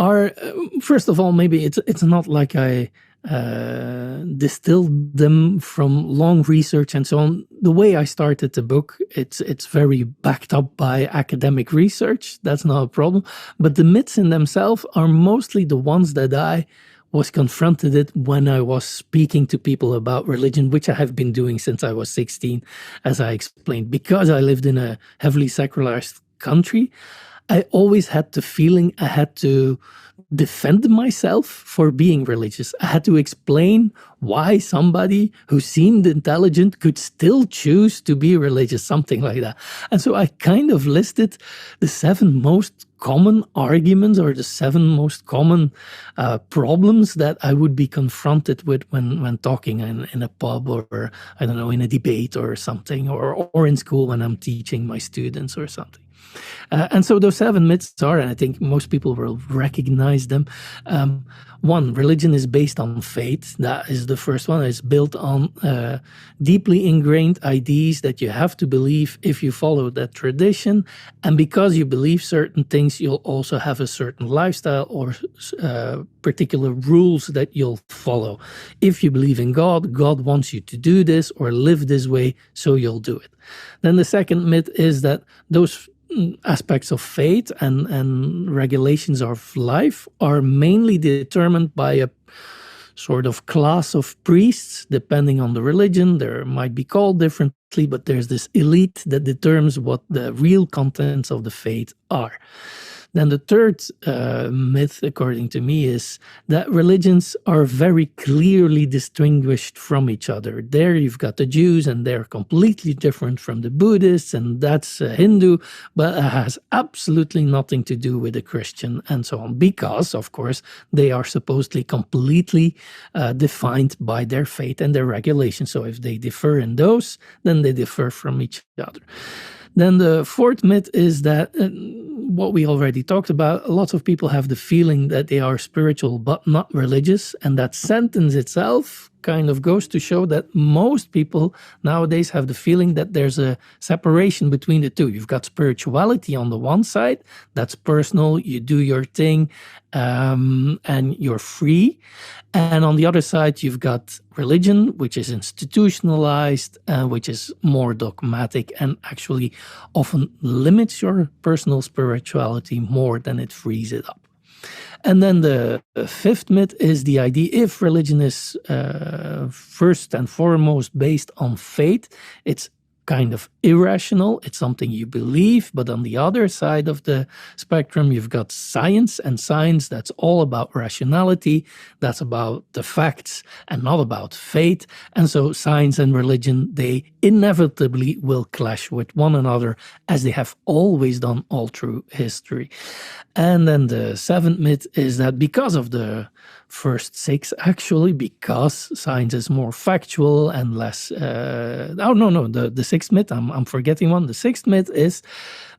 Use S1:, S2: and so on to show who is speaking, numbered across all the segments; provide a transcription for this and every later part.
S1: are, first of all, maybe it's not like I distilled them from long research and so on. The way I started the book, it's very backed up by academic research. That's not a problem. But the myths in themselves are mostly the ones that I was confronted with when I was speaking to people about religion, which I have been doing since I was 16, as I explained. Because I lived in a heavily secularized country, I always had the feeling I had to defend myself for being religious. I had to explain why somebody who seemed intelligent could still choose to be religious, something like that. And so I kind of listed the 7 most common arguments or the 7 most common problems that I would be confronted with when talking in a pub or, I don't know, in a debate or something, or in school when I'm teaching my students or something. And so those 7 myths are, and I think most people will recognize them. 1, religion is based on faith. That is the first one. It's built on deeply ingrained ideas that you have to believe if you follow that tradition. And because you believe certain things, you'll also have a certain lifestyle or particular rules that you'll follow. If you believe in God, God wants you to do this or live this way, so you'll do it. Then the second myth is that those aspects of faith and regulations of life are mainly determined by a sort of class of priests, depending on the religion. They might be called differently, but there's this elite that determines what the real contents of the faith are. Then the third myth, according to me, is that religions are very clearly distinguished from each other. There you've got the Jews, and they're completely different from the Buddhists, and that's Hindu, but it has absolutely nothing to do with the Christian and so on, because, of course, they are supposedly completely defined by their faith and their regulations. So if they differ in those, then they differ from each other. Then the fourth myth is that what we already talked about, lots of people have the feeling that they are spiritual but not religious. And that sentence itself kind of goes to show that most people nowadays have the feeling that there's a separation between the two. You've got spirituality on the one side, that's personal, you do your thing, and you're free. And on the other side, you've got religion, which is institutionalized, which is more dogmatic and actually often limits your personal spirituality more than it frees it up. And then the fifth myth is the idea, if religion is first and foremost based on faith, it's kind of irrational. It's something you believe. But on the other side of the spectrum, you've got science, and science, that's all about rationality. That's about the facts and not about faith. And so science and religion, they inevitably will clash with one another, as they have always done all through history. And then the seventh myth is that because of the first 6, actually, because science is more factual and less... the sixth myth, I'm forgetting one. The sixth myth is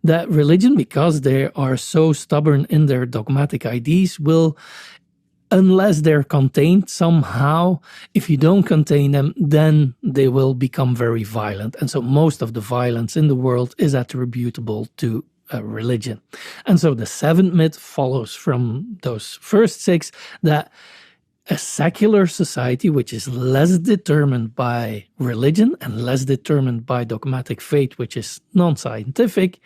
S1: that religion, because they are so stubborn in their dogmatic ideas, will, unless they're contained somehow, if you don't contain them, then they will become very violent. And so most of the violence in the world is attributable to religion. And so the seventh myth follows from those first 6, that a secular society, which is less determined by religion and less determined by dogmatic faith, which is non-scientific,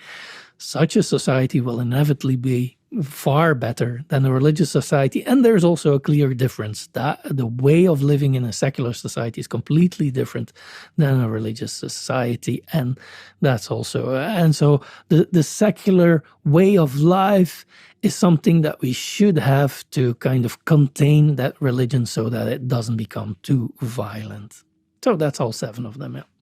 S1: such a society will inevitably be far better than a religious society. And there's also a clear difference that the way of living in a secular society is completely different than a religious society. And that's also, and so the secular way of life is something that we should have to kind of contain that religion so that it doesn't become too violent. So that's all 7 of them. Yeah.